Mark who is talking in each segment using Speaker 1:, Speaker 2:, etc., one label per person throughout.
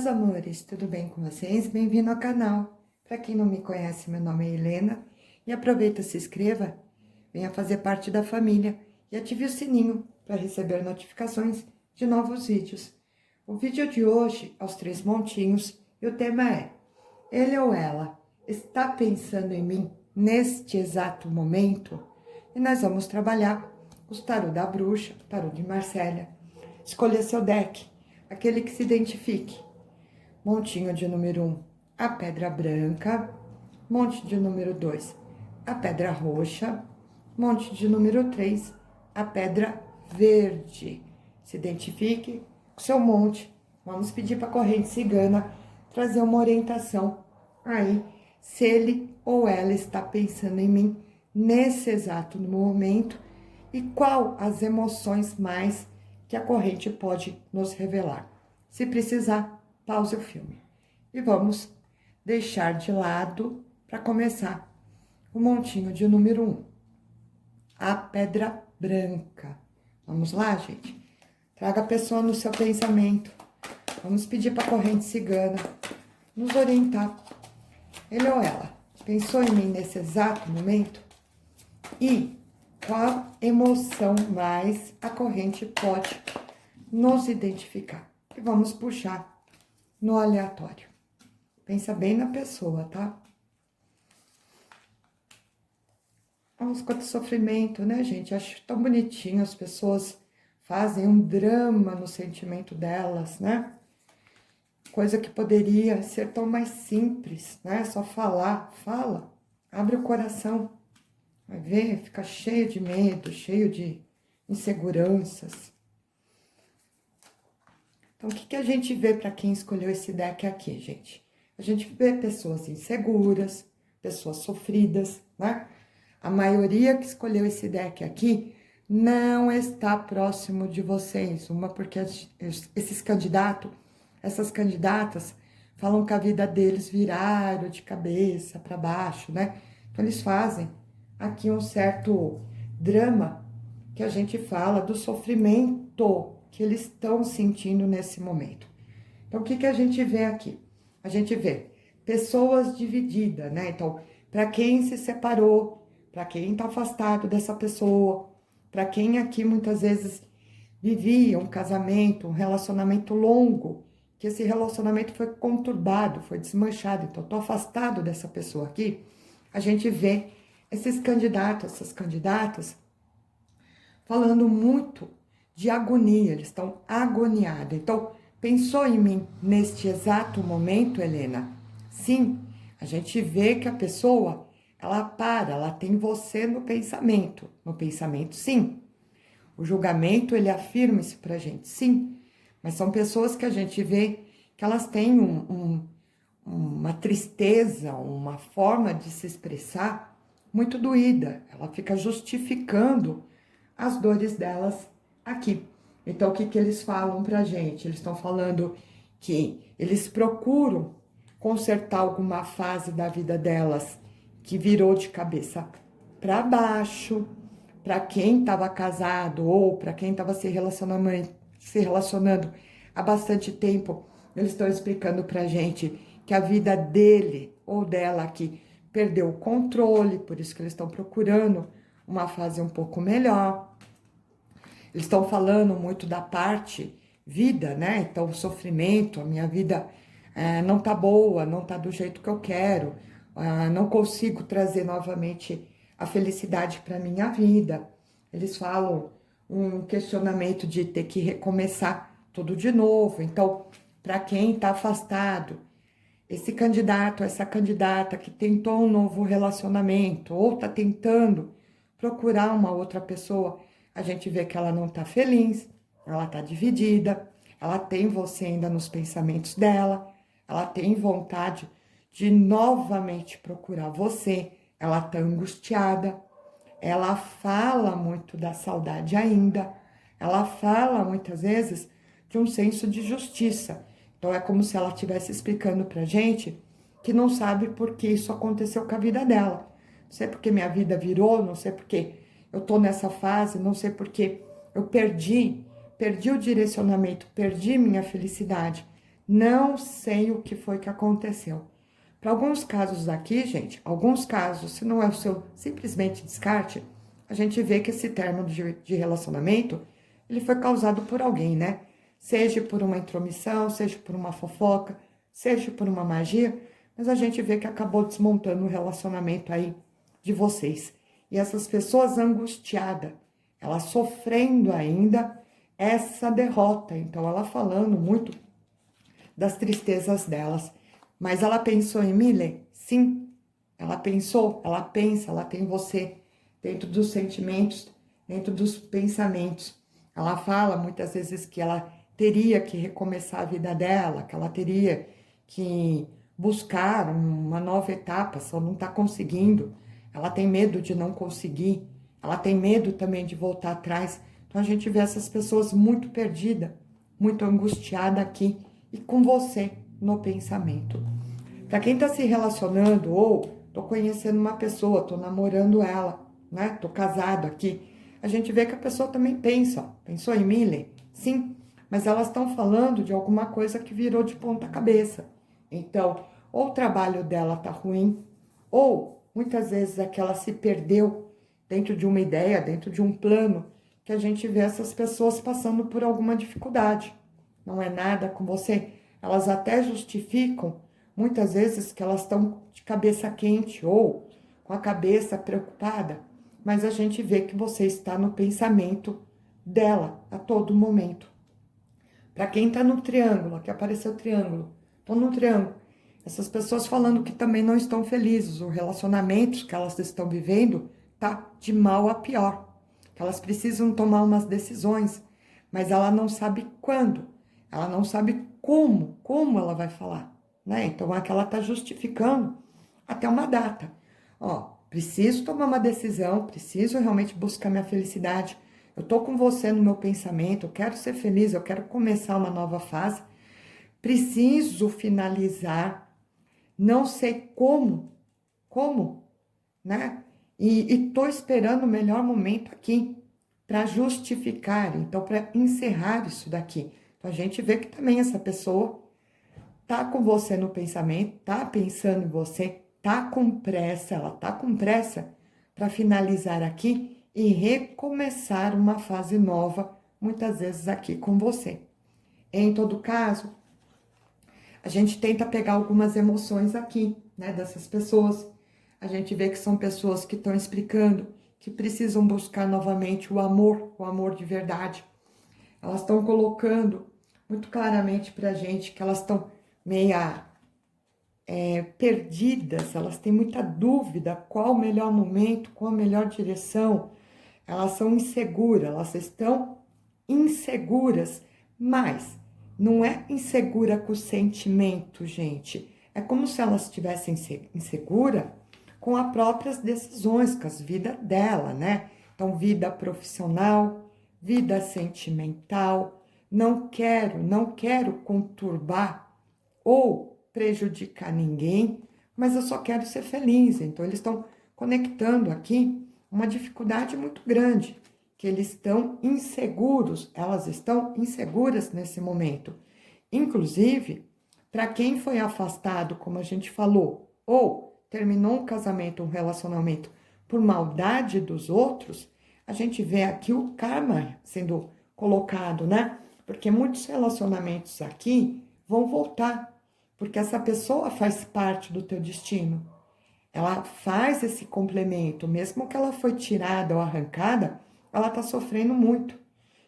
Speaker 1: meus amores, tudo bem com vocês? Bem-vindo ao canal. Para quem não me conhece, meu nome é Helena e aproveita, se inscreva, venha fazer parte da família e ative o sininho para receber notificações de novos vídeos. O vídeo de hoje é os 3 montinhos e o tema é: ele ou ela está pensando em mim neste exato momento? E nós vamos trabalhar os tarô da bruxa, tarô de Marcélia. Escolha seu deck, aquele que se identifique. Montinho de número 1, a pedra branca. Monte de número 2, a pedra roxa. Monte de número 3, a pedra verde. Se identifique com seu monte. Vamos pedir para a corrente cigana trazer uma orientação aí, se ele ou ela está pensando em mim nesse exato momento e qual as emoções mais que a corrente pode nos revelar. Se precisar, pause o filme. E vamos deixar de lado para começar o montinho de número 1, a pedra branca. Vamos lá, gente? Traga a pessoa no seu pensamento. Vamos pedir para a corrente cigana nos orientar. Ele ou ela pensou em mim nesse exato momento? E qual emoção mais a corrente pode nos identificar? E vamos puxar no aleatório. Pensa bem na pessoa, tá? Vamos quanto sofrimento, né, gente? Acho tão bonitinho, as pessoas fazem um drama no sentimento delas, né? Coisa que poderia ser tão mais simples, né? Só falar, fala, abre o coração. Vai ver, fica cheio de medo, cheio de inseguranças. Então, o que a gente vê para quem escolheu esse deck aqui, gente? A gente vê pessoas inseguras, pessoas sofridas, né? A maioria que escolheu esse deck aqui não está próximo de vocês. Uma porque esses candidatos, essas candidatas, falam que a vida deles viraram de cabeça para baixo, né? Então, eles fazem aqui um certo drama que a gente fala do sofrimento que eles estão sentindo nesse momento. Então, o que a gente vê aqui? A gente vê pessoas divididas, né? Então, para quem se separou, para quem está afastado dessa pessoa, para quem aqui muitas vezes vivia um casamento, um relacionamento longo, que esse relacionamento foi conturbado, foi desmanchado, então estou afastado dessa pessoa aqui, a gente vê esses candidatos, essas candidatas, falando muito de agonia, eles estão agoniados. Então, pensou em mim neste exato momento, Helena? Sim, a gente vê que a pessoa, ela tem você no pensamento sim. O julgamento, ele afirma isso pra gente, sim. Mas são pessoas que a gente vê que elas têm uma tristeza, uma forma de se expressar muito doída. Ela fica justificando as dores delas aqui. Então, o que eles falam pra gente? Eles estão falando que eles procuram consertar alguma fase da vida delas que virou de cabeça para baixo, para quem estava casado ou para quem estava se relacionando há bastante tempo. Eles estão explicando pra gente que a vida dele ou dela aqui perdeu o controle, por isso que eles estão procurando uma fase um pouco melhor. Eles estão falando muito da parte vida, né? Então, o sofrimento, a minha vida não tá boa, não tá do jeito que eu quero, não consigo trazer novamente a felicidade para minha vida. Eles falam um questionamento de ter que recomeçar tudo de novo. Então, para quem está afastado, esse candidato, essa candidata que tentou um novo relacionamento ou está tentando procurar uma outra pessoa, a gente vê que ela não está feliz, ela está dividida, ela tem você ainda nos pensamentos dela, ela tem vontade de novamente procurar você, ela está angustiada, ela fala muito da saudade ainda, ela fala muitas vezes de um senso de justiça. Então é como se ela estivesse explicando pra gente que não sabe por que isso aconteceu com a vida dela. Não sei porque minha vida virou, não sei porque eu tô nessa fase, não sei porque eu perdi o direcionamento, perdi minha felicidade Não sei o que foi que aconteceu. Para alguns casos aqui, gente, alguns casos, se não é o seu simplesmente descarte, a gente vê que esse término de relacionamento, ele foi causado por alguém, né? Seja por uma intromissão, seja por uma fofoca, seja por uma magia, mas a gente vê que acabou desmontando o relacionamento aí de vocês. E essas pessoas angustiadas, elas sofrendo ainda essa derrota. Então, ela falando muito das tristezas delas. Mas ela pensou em Miller? Sim, ela pensou, ela pensa, ela tem você dentro dos sentimentos, dentro dos pensamentos. Ela fala muitas vezes que ela teria que recomeçar a vida dela, que ela teria que buscar uma nova etapa, só não está conseguindo. Ela tem medo de não conseguir, ela tem medo também de voltar atrás. Então a gente vê essas pessoas muito perdidas, muito angustiada aqui e com você no pensamento. Para quem está se relacionando ou tô conhecendo uma pessoa, tô namorando ela, né? Tô casado aqui. A gente vê que a pessoa também pensa, ó, pensou em Miller? Sim, mas elas estão falando de alguma coisa que virou de ponta cabeça. Então, ou o trabalho dela tá ruim, ou muitas vezes é que ela se perdeu dentro de uma ideia, dentro de um plano, que a gente vê essas pessoas passando por alguma dificuldade. Não é nada com você. Elas até justificam muitas vezes que elas estão de cabeça quente ou com a cabeça preocupada, mas a gente vê que você está no pensamento dela a todo momento. Para quem está no triângulo, aqui apareceu o triângulo, estou no triângulo. Essas pessoas falando que também não estão felizes, os relacionamentos que elas estão vivendo tá de mal a pior. Que elas precisam tomar umas decisões, mas ela não sabe quando, ela não sabe como ela vai falar, né? Então aqui ela está justificando até uma data. Ó, preciso tomar uma decisão, preciso realmente buscar minha felicidade. Eu tô com você no meu pensamento, eu quero ser feliz, eu quero começar uma nova fase. Preciso finalizar, não sei como, né? E tô esperando o melhor momento aqui para justificar, então para encerrar isso daqui. Então a gente vê que também essa pessoa tá com você no pensamento, tá pensando em você, tá com pressa, ela tá com pressa para finalizar aqui e recomeçar uma fase nova, muitas vezes aqui com você. Em todo caso, a gente tenta pegar algumas emoções aqui, né, dessas pessoas. A gente vê que são pessoas que estão explicando que precisam buscar novamente o amor de verdade. Elas estão colocando muito claramente para a gente que elas estão meia perdidas, elas têm muita dúvida qual o melhor momento, qual a melhor direção. Elas são inseguras, elas estão inseguras, mas não é insegura com o sentimento, gente. É como se elas estivessem insegura com as próprias decisões, com as vidas dela, né? Então, vida profissional, vida sentimental. Não quero conturbar ou prejudicar ninguém, mas eu só quero ser feliz. Então, eles estão conectando aqui uma dificuldade muito grande, que eles estão inseguros, elas estão inseguras nesse momento. Inclusive, para quem foi afastado, como a gente falou, ou terminou um casamento, um relacionamento por maldade dos outros, a gente vê aqui o karma sendo colocado, né? Porque muitos relacionamentos aqui vão voltar, porque essa pessoa faz parte do teu destino. Ela faz esse complemento, mesmo que ela foi tirada ou arrancada, ela está sofrendo muito.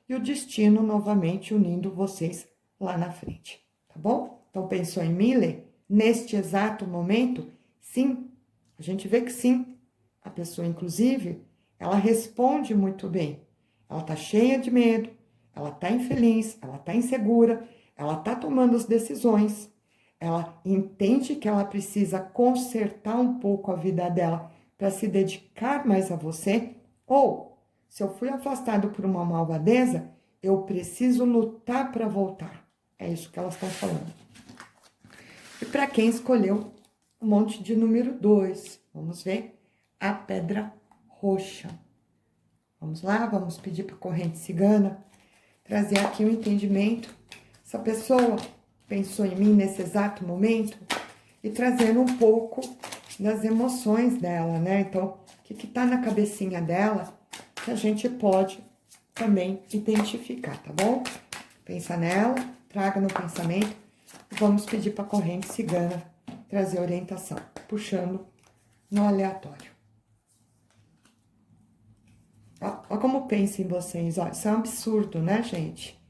Speaker 1: E o destino novamente unindo vocês lá na frente, tá bom? Então pensou em Miller? Neste exato momento? Sim, a gente vê que sim. A pessoa, inclusive, ela responde muito bem. Ela está cheia de medo, ela está infeliz, ela está insegura, ela está tomando as decisões, ela entende que ela precisa consertar um pouco a vida dela para se dedicar mais a você, ou se eu fui afastado por uma malvadeza, eu preciso lutar para voltar. É isso que elas estão falando. E para quem escolheu o monte de número 2, vamos ver a pedra roxa. Vamos lá, vamos pedir para a corrente cigana trazer aqui um entendimento. Essa pessoa, pensou em mim nesse exato momento e trazendo um pouco das emoções dela, né? Então, o que tá na cabecinha dela que a gente pode também identificar, tá bom? Pensa nela, traga no pensamento e vamos pedir para a corrente cigana trazer orientação, puxando no aleatório. Ó como pensa em vocês, ó, isso é um absurdo, né, gente?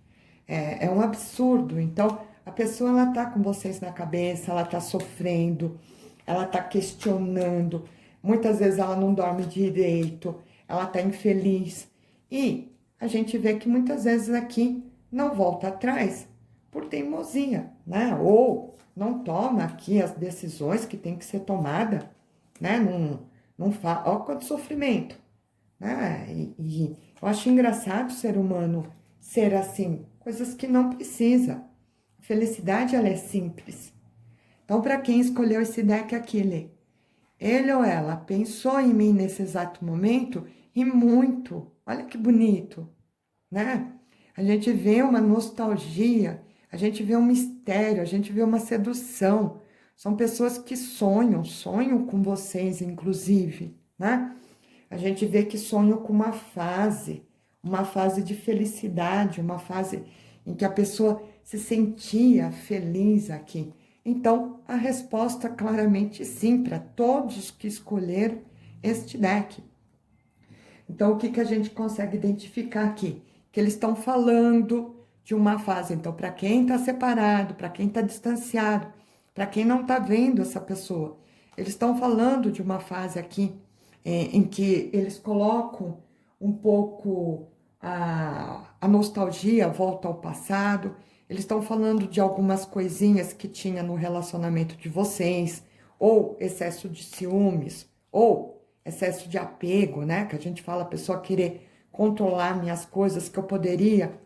Speaker 1: É um absurdo. Então, a pessoa, ela tá com vocês na cabeça, ela tá sofrendo, ela tá questionando, muitas vezes ela não dorme direito, ela tá infeliz. E a gente vê que muitas vezes aqui não volta atrás por teimosia, né? Ou não toma aqui as decisões que tem que ser tomada, né? Não faz. Ó, quanto sofrimento, né? E eu acho engraçado o ser humano ser assim, coisas que não precisa. A felicidade, ela é simples. Então, para quem escolheu esse deck aqui, Lê, ele ou ela pensou em mim nesse exato momento e muito. Olha que bonito, né? A gente vê uma nostalgia, a gente vê um mistério, a gente vê uma sedução. São pessoas que sonham com vocês, inclusive, né? A gente vê que sonham com uma fase de felicidade, uma fase em que a pessoa se sentia feliz aqui. Então, a resposta claramente sim, para todos que escolheram este deck. Então, o que a gente consegue identificar aqui? Que eles estão falando de uma fase. Então, para quem está separado, para quem está distanciado, para quem não está vendo essa pessoa, eles estão falando de uma fase aqui em que eles colocam um pouco a nostalgia, a volta ao passado. Eles estão falando de algumas coisinhas que tinha no relacionamento de vocês, ou excesso de ciúmes, ou excesso de apego, né? Que a gente fala, a pessoa querer controlar minhas coisas que eu poderia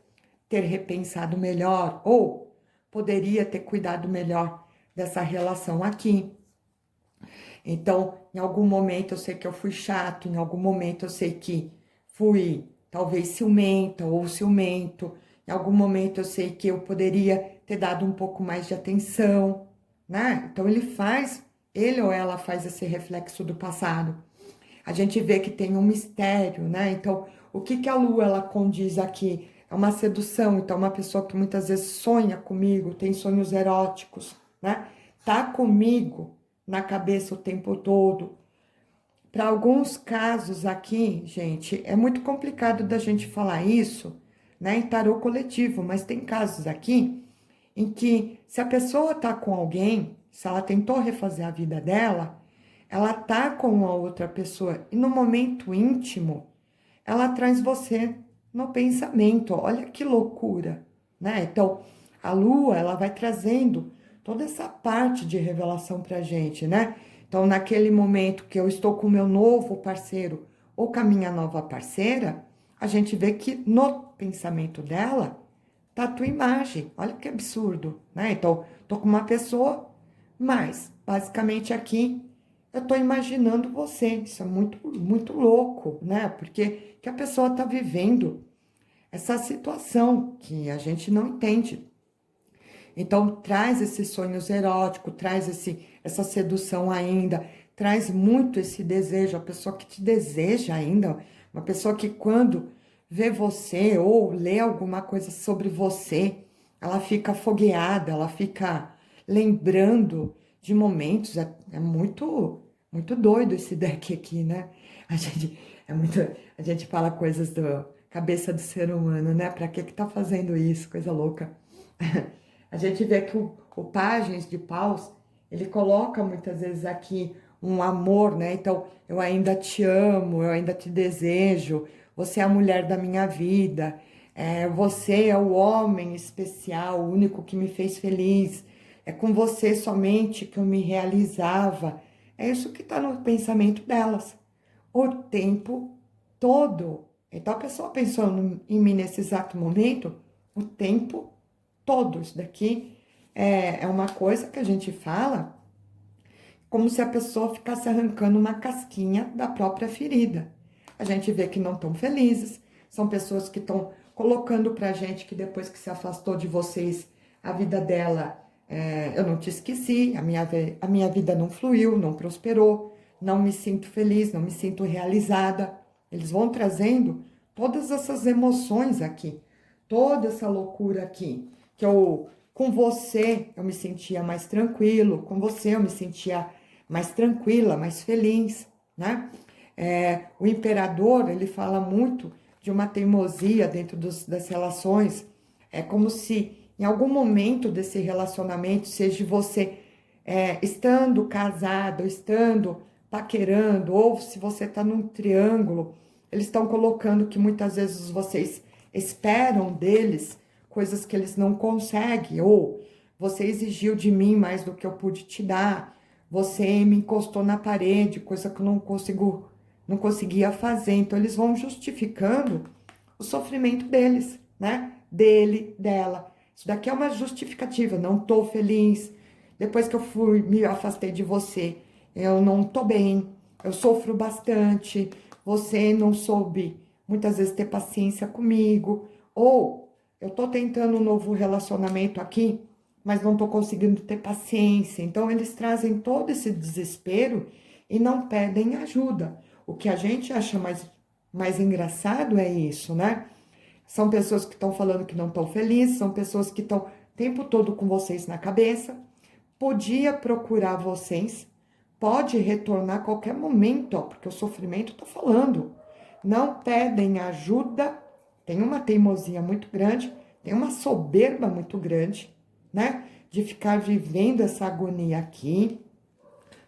Speaker 1: ter repensado melhor, ou poderia ter cuidado melhor dessa relação aqui. Então, em algum momento eu sei que eu fui chato, em algum momento eu sei que fui talvez ciumenta ou ciumento, em algum momento eu sei que eu poderia ter dado um pouco mais de atenção, né? Então ele ou ela faz esse reflexo do passado. A gente vê que tem um mistério, né? Então, o que a lua ela condiz aqui? É uma sedução, então uma pessoa que muitas vezes sonha comigo, tem sonhos eróticos, né? Tá comigo na cabeça o tempo todo. Para alguns casos aqui, gente, é muito complicado da gente falar isso, né, em tarô coletivo, mas tem casos aqui em que se a pessoa tá com alguém, se ela tentou refazer a vida dela, ela tá com a outra pessoa e no momento íntimo, ela traz você no pensamento. Olha que loucura, né? Então, a lua, ela vai trazendo toda essa parte de revelação pra gente, né? Então, naquele momento que eu estou com o meu novo parceiro ou com a minha nova parceira, a gente vê que no pensamento dela tá a tua imagem. Olha que absurdo, né? Então, tô com uma pessoa, mas basicamente aqui eu tô imaginando você. Isso é muito louco, né? Porque que a pessoa tá vivendo essa situação que a gente não entende. Então, traz esses sonhos eróticos, traz essa sedução ainda, traz muito esse desejo, a pessoa que te deseja ainda, uma pessoa que quando vê você ou lê alguma coisa sobre você, ela fica fogueada, ela fica lembrando de momentos, é muito doido esse deck aqui, né? A gente, a gente fala coisas da cabeça do ser humano, né? Pra que tá fazendo isso? Coisa louca. A gente vê que o Pagens de Paus, ele coloca muitas vezes aqui um amor, né? Então, eu ainda te amo, eu ainda te desejo, você é a mulher da minha vida, você é o homem especial, o único que me fez feliz, é com você somente que eu me realizava. É isso que está no pensamento delas, o tempo todo. Então, a pessoa pensando em mim nesse exato momento, o tempo todo. Isso daqui é uma coisa que a gente fala como se a pessoa ficasse arrancando uma casquinha da própria ferida. A gente vê que não estão felizes, são pessoas que estão colocando pra gente que depois que se afastou de vocês, a vida dela, eu não te esqueci, a minha vida não fluiu, não prosperou, não me sinto feliz, não me sinto realizada. Eles vão trazendo todas essas emoções aqui, toda essa loucura aqui, que com você eu me sentia mais tranquilo, com você eu me sentia mais tranquila, mais feliz, né? O imperador, ele fala muito de uma teimosia dentro das relações. É como se em algum momento desse relacionamento, seja você estando casado, estando paquerando, ou se você está num triângulo, eles estão colocando que muitas vezes vocês esperam deles coisas que eles não conseguem, ou você exigiu de mim mais do que eu pude te dar, você me encostou na parede, coisa que eu não conseguia fazer. Então eles vão justificando o sofrimento deles, né? Dele, dela. Isso daqui é uma justificativa, não tô feliz. Depois que me afastei de você, eu não tô bem, eu sofro bastante, você não soube muitas vezes ter paciência comigo, ou eu tô tentando um novo relacionamento aqui, mas não tô conseguindo ter paciência. Então eles trazem todo esse desespero e não pedem ajuda. O que a gente acha mais engraçado é isso, né? São pessoas que estão falando que não estão felizes, são pessoas que estão o tempo todo com vocês na cabeça. Podia procurar vocês, pode retornar a qualquer momento, ó, porque o sofrimento está falando. Não pedem ajuda, tem uma teimosia muito grande, tem uma soberba muito grande, né? De ficar vivendo essa agonia aqui.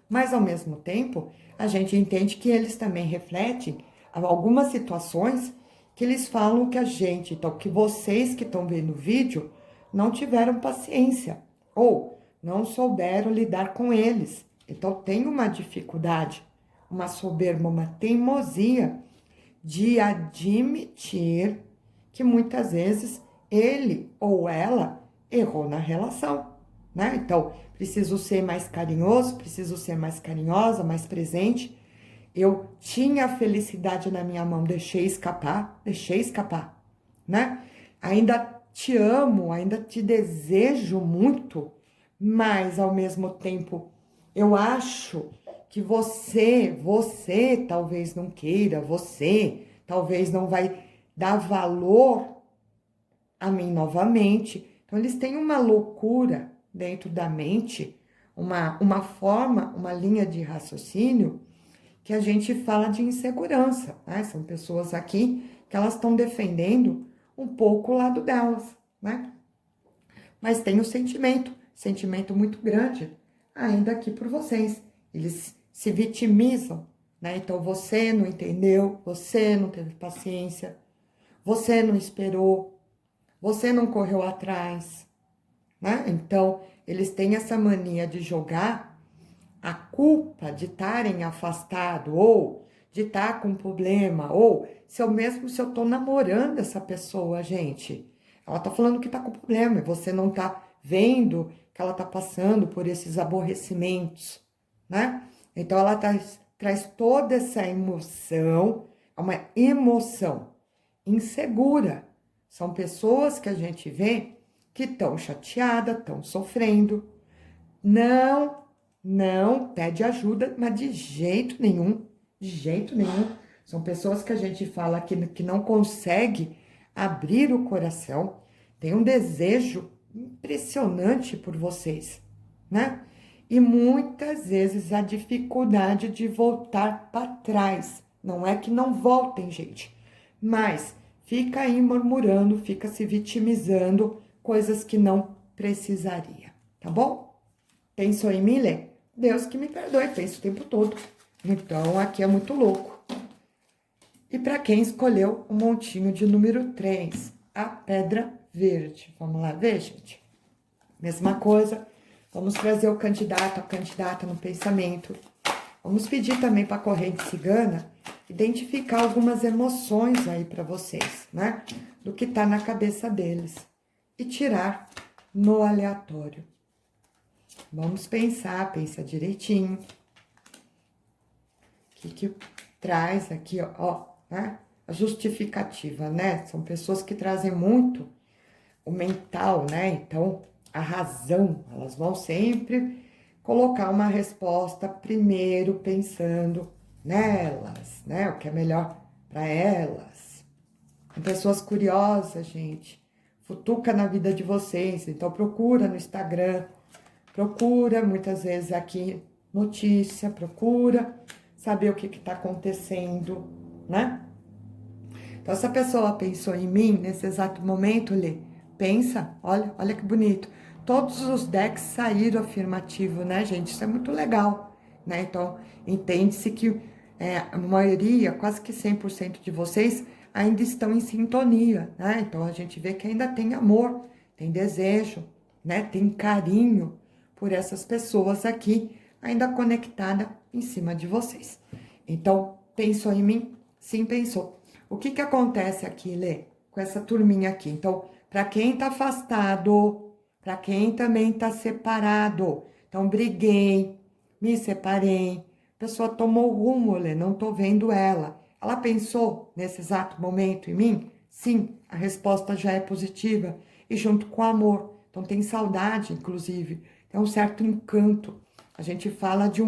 Speaker 1: Mas, ao mesmo tempo, a gente entende que eles também refletem algumas situações que eles falam que a gente, então, que vocês que estão vendo o vídeo, não tiveram paciência ou não souberam lidar com eles. Então, tem uma dificuldade, uma soberba, uma teimosia de admitir que muitas vezes ele ou ela errou na relação, né? Então, preciso ser mais carinhoso, preciso ser mais carinhosa, mais presente. Eu tinha a felicidade na minha mão, deixei escapar, né? Ainda te amo, ainda te desejo muito, mas ao mesmo tempo eu acho que você talvez não queira, você talvez não vai dar valor a mim novamente. Então eles têm uma loucura dentro da mente, uma forma, uma linha de raciocínio que a gente fala de insegurança, né? São pessoas aqui que elas estão defendendo um pouco o lado delas, né? Mas tem o sentimento muito grande ainda aqui por vocês. Eles se vitimizam, né? Então você não entendeu, você não teve paciência, você não esperou, você não correu atrás, né? Então eles têm essa mania de jogar a culpa de estarem afastado ou de estar com problema, ou se eu tô namorando essa pessoa, gente, ela tá falando que tá com problema e você não tá vendo que ela tá passando por esses aborrecimentos, né? Então ela traz toda essa emoção, uma emoção insegura. São pessoas que a gente vê que estão chateadas, estão sofrendo, não, não pede ajuda, mas de jeito nenhum, de jeito nenhum. São pessoas que a gente fala que não consegue abrir o coração, tem um desejo impressionante por vocês, né? E muitas vezes a dificuldade de voltar para trás. Não é que não voltem, gente, mas fica aí murmurando, fica se vitimizando, coisas que não precisaria, tá bom? Pensou em Miller? Deus que me perdoe, penso o tempo todo. Então, aqui é muito louco. E para quem escolheu o montinho de número 3, a pedra verde. Vamos lá ver, gente? Mesma coisa. Vamos trazer o candidato, a candidata no pensamento. Vamos pedir também para a corrente cigana identificar algumas emoções aí para vocês, né? Do que tá na cabeça deles. E tirar no aleatório. Vamos pensar, pensa direitinho. O que traz aqui, ó, né? A justificativa, né? São pessoas que trazem muito o mental, né? Então, a razão, elas vão sempre colocar uma resposta primeiro pensando nelas, né? O que é melhor para elas. Tem pessoas curiosas, gente. Futuca na vida de vocês. Então procura no Instagram, procura muitas vezes aqui notícia, procura saber o que está acontecendo, né? Então, essa pessoa pensou em mim nesse exato momento, Lê. Pensa, olha que bonito. Todos os decks saíram afirmativo, né, gente? Isso é muito legal, né? Então, entende-se que a maioria, quase que 100% de vocês ainda estão em sintonia, né? Então, a gente vê que ainda tem amor, tem desejo, né? Tem carinho por essas pessoas aqui, ainda conectada em cima de vocês. Então, pensou em mim? Sim, pensou. O que que acontece aqui, Lê, com essa turminha aqui? Então, para quem tá afastado, para quem também tá separado, então briguei, me separei, a pessoa tomou rumo, Lê, não tô vendo ela. Ela pensou nesse exato momento em mim? Sim, a resposta já é positiva e junto com amor. Então tem saudade, inclusive, tem um certo encanto. A gente fala de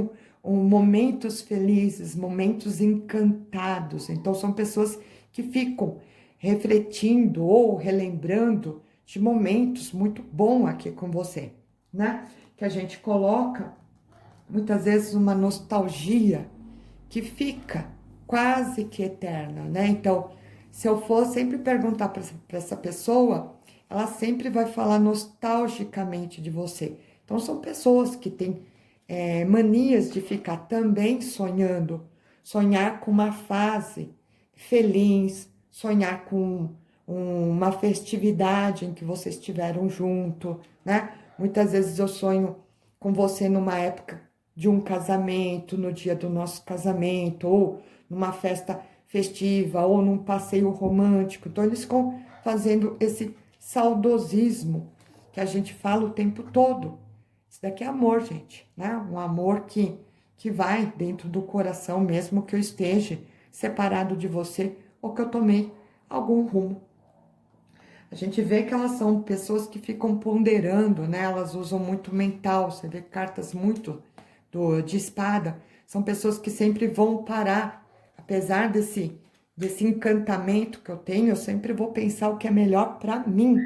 Speaker 1: momentos felizes, momentos encantados. Então são pessoas que ficam refletindo ou relembrando de momentos muito bons aqui com você, né? Que a gente coloca muitas vezes uma nostalgia que fica quase que eterna, né? Então, se eu for sempre perguntar para essa pessoa, ela sempre vai falar nostalgicamente de você. Então, são pessoas que têm manias de ficar também sonhando, sonhar com uma fase feliz, sonhar com uma festividade em que vocês estiveram junto, né? Muitas vezes eu sonho com você numa época de um casamento, no dia do nosso casamento, ou numa festa festiva, ou num passeio romântico. Então, eles ficam fazendo esse saudosismo que a gente fala o tempo todo. Isso daqui é amor, gente, né? Um amor que vai dentro do coração, mesmo que eu esteja separado de você ou que eu tomei algum rumo. A gente vê que elas são pessoas que ficam ponderando, né? Elas usam muito mental, você vê cartas muito de espada. São pessoas que sempre vão parar, apesar desse encantamento que eu tenho, eu sempre vou pensar o que é melhor para mim.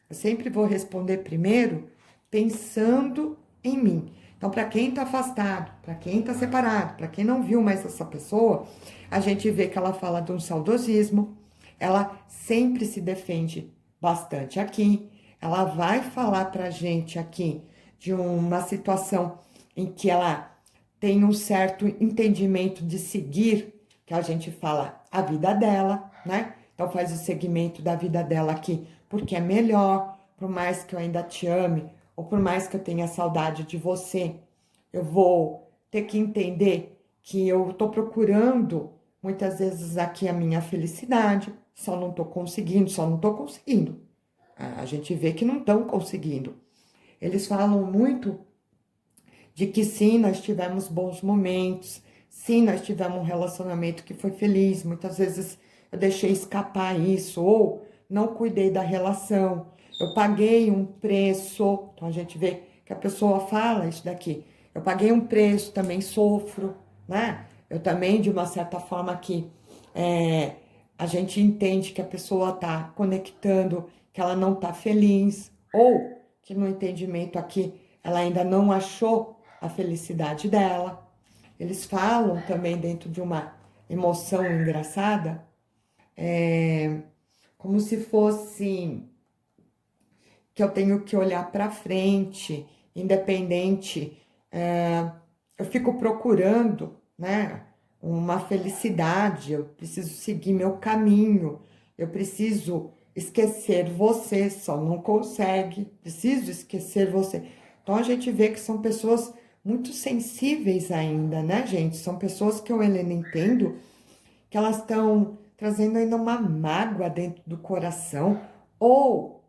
Speaker 1: Eu sempre vou responder primeiro pensando em mim. Então, para quem está afastado, para quem está separado, para quem não viu mais essa pessoa, a gente vê que ela fala de um saudosismo, ela sempre se defende bastante aqui, ela vai falar para a gente aqui de uma situação em que ela tem um certo entendimento de seguir, que a gente fala a vida dela, né? Então faz o segmento da vida dela aqui, porque é melhor, por mais que eu ainda te ame, ou por mais que eu tenha saudade de você, eu vou ter que entender que eu tô procurando muitas vezes aqui a minha felicidade, só não tô conseguindo, só não tô conseguindo. A gente vê que não estão conseguindo. Eles falam muito de que sim, nós tivemos bons momentos, sim, nós tivemos um relacionamento que foi feliz, muitas vezes eu deixei escapar isso, ou não cuidei da relação, eu paguei um preço, então a gente vê que a pessoa fala isso daqui, eu paguei um preço, também sofro, né? Eu também, de uma certa forma aqui, a gente entende que a pessoa está conectando, que ela não está feliz, ou que no entendimento aqui ela ainda não achou a felicidade dela. Eles falam também dentro de uma emoção engraçada, como se fosse que eu tenho que olhar para frente, independente. Eu fico procurando, né, uma felicidade, eu preciso seguir meu caminho, eu preciso esquecer você, só não consegue, preciso esquecer você. Então a gente vê que são pessoas muito sensíveis ainda, né, gente? São pessoas que eu, Helena, entendo que elas estão trazendo ainda uma mágoa dentro do coração, ou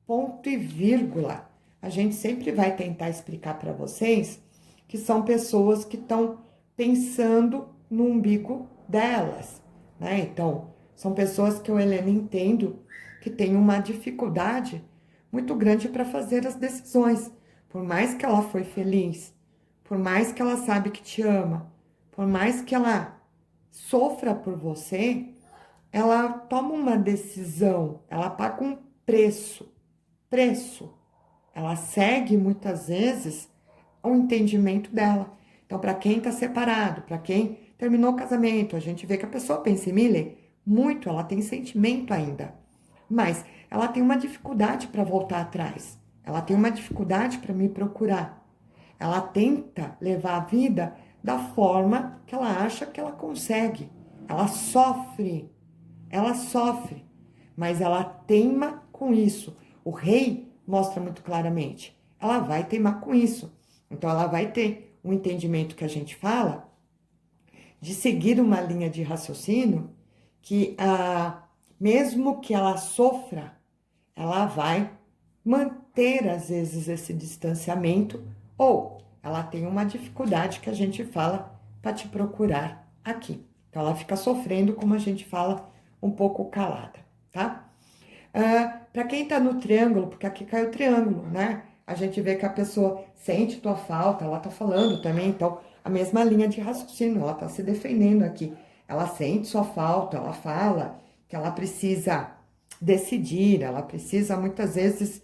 Speaker 1: ponto e vírgula. A gente sempre vai tentar explicar para vocês que são pessoas que estão pensando no umbigo delas, né? Então, são pessoas que eu, Helena, entendo que tem uma dificuldade muito grande para fazer as decisões. Por mais que ela foi feliz, por mais que ela sabe que te ama, por mais que ela sofra por você, ela toma uma decisão, ela paga um preço. Ela segue muitas vezes o entendimento dela. Então, para quem está separado, para quem terminou o casamento, a gente vê que a pessoa pensa em Miley muito, ela tem sentimento ainda, mas ela tem uma dificuldade para voltar atrás, ela tem uma dificuldade para me procurar. Ela tenta levar a vida da forma que ela acha que ela consegue. Ela sofre, mas ela teima com isso. O rei mostra muito claramente. Ela vai teimar com isso. Então, ela vai ter um entendimento que a gente fala de seguir uma linha de raciocínio que, mesmo que ela sofra, ela vai manter, às vezes, esse distanciamento ou ela tem uma dificuldade que a gente fala para te procurar aqui. Então, ela fica sofrendo, como a gente fala, um pouco calada, tá? Para quem tá no triângulo, porque aqui caiu o triângulo, né? A gente vê que a pessoa sente tua falta, ela tá falando também, então, a mesma linha de raciocínio, ela tá se defendendo aqui. Ela sente sua falta, ela fala que ela precisa decidir, ela precisa muitas vezes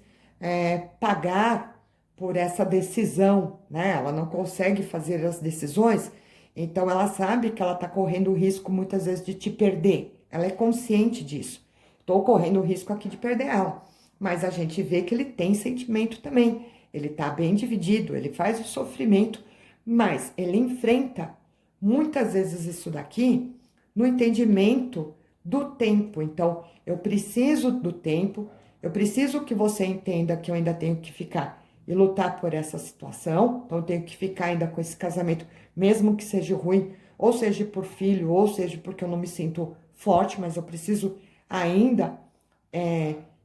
Speaker 1: pagar por essa decisão, né? Ela não consegue fazer as decisões, então ela sabe que ela está correndo o risco muitas vezes de te perder. Ela é consciente disso. Estou correndo o risco aqui de perder ela. Mas a gente vê que ele tem sentimento também. Ele está bem dividido, ele faz o sofrimento, mas ele enfrenta muitas vezes isso daqui no entendimento do tempo. Então, eu preciso do tempo, eu preciso que você entenda que eu ainda tenho que ficar e lutar por essa situação. Então, eu tenho que ficar ainda com esse casamento, mesmo que seja ruim, ou seja por filho, ou seja porque eu não me sinto forte, mas eu preciso ainda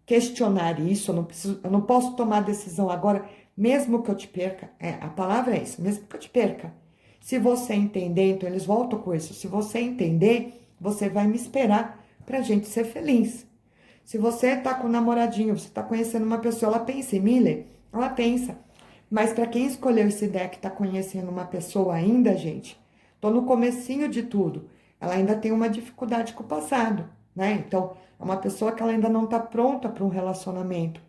Speaker 1: questionar isso. Eu não posso tomar decisão agora, mesmo que eu te perca. A palavra é isso, mesmo que eu te perca. Se você entender, então eles voltam com isso. Se você entender, você vai me esperar pra gente ser feliz. Se você tá com um namoradinho, você tá conhecendo uma pessoa, ela pensa em Miller, ela pensa. Mas para quem escolheu esse deck, tá conhecendo uma pessoa ainda, gente, tô no comecinho de tudo. Ela ainda tem uma dificuldade com o passado, né? Então, é uma pessoa que ela ainda não tá pronta para um relacionamento.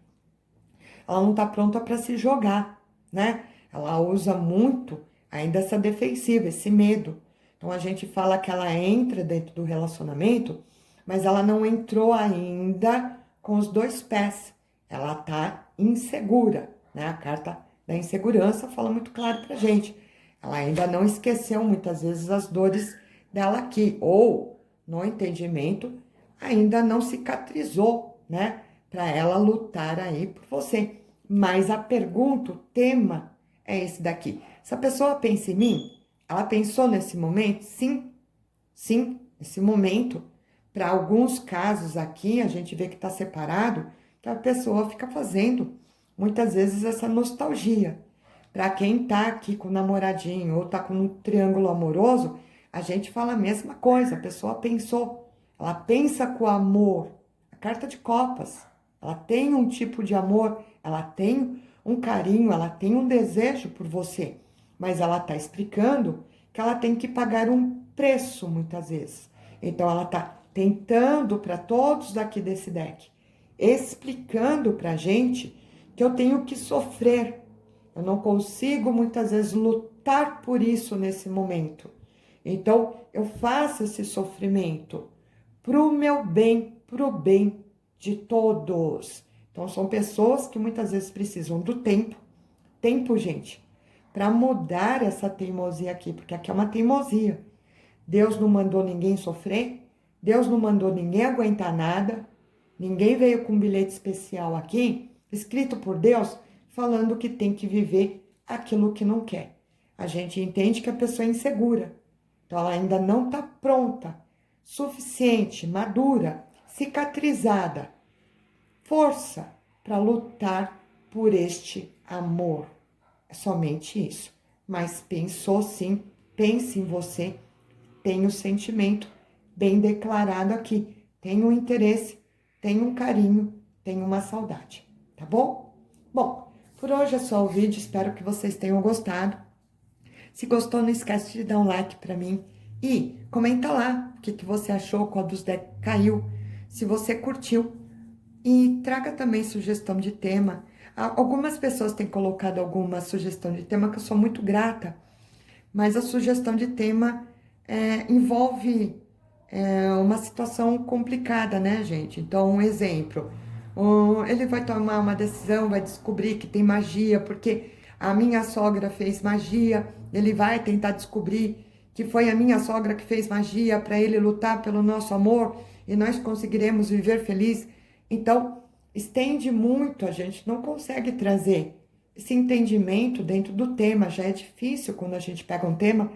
Speaker 1: Ela não tá pronta para se jogar, né? Ela usa muito ainda essa defensiva, esse medo. Então, a gente fala que ela entra dentro do relacionamento, mas ela não entrou ainda com os dois pés. Ela tá insegura, né? A carta da insegurança fala muito claro pra gente. Ela ainda não esqueceu muitas vezes as dores dela aqui, ou no entendimento ainda não cicatrizou, né? Para ela lutar aí por você. Mas a pergunta, o tema é esse daqui. Se a pessoa pensa em mim, ela pensou nesse momento? Sim, sim, nesse momento. Para alguns casos aqui, a gente vê que está separado, que a pessoa fica fazendo muitas vezes essa nostalgia. Para quem tá aqui com o namoradinho ou tá com um triângulo amoroso, a gente fala a mesma coisa. A pessoa pensou, ela pensa com amor. A carta de copas, ela tem um tipo de amor, ela tem um carinho, ela tem um desejo por você, mas ela tá explicando que ela tem que pagar um preço muitas vezes. Então ela tá tentando para todos daqui desse deck, explicando pra gente que eu tenho que sofrer. Eu não consigo muitas vezes lutar por isso nesse momento. Então, eu faço esse sofrimento pro meu bem, pro bem de todos. Então, são pessoas que muitas vezes precisam do tempo, gente, para mudar essa teimosia aqui, porque aqui é uma teimosia. Deus não mandou ninguém sofrer, Deus não mandou ninguém aguentar nada, ninguém veio com um bilhete especial aqui, escrito por Deus, falando que tem que viver aquilo que não quer. A gente entende que a pessoa é insegura, então ela ainda não está pronta, suficiente, madura, cicatrizada, força para lutar por este amor. É somente isso. Mas pensou sim, pense em você, tem o sentimento bem declarado aqui, tem um interesse, tem um carinho, tem uma saudade. tá bom? Bom, por hoje é só o vídeo, espero que vocês tenham gostado. Se gostou, não esquece de dar um like pra mim e comenta lá o que você achou, qual dos decks caiu, se você curtiu. E traga também sugestão de tema. Algumas pessoas têm colocado alguma sugestão de tema que eu sou muito grata, mas a sugestão de tema envolve uma situação complicada, né, gente? Então, um exemplo, ele vai tomar uma decisão, vai descobrir que tem magia, porque a minha sogra fez magia, ele vai tentar descobrir que foi a minha sogra que fez magia para ele lutar pelo nosso amor e nós conseguiremos viver feliz. Então, estende muito, a gente não consegue trazer esse entendimento dentro do tema, já é difícil quando a gente pega um tema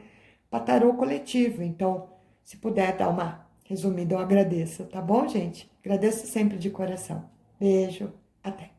Speaker 1: para tarô coletivo. Então, se puder dar uma resumida, eu agradeço, tá bom, gente? Agradeço sempre de coração. Beijo, até.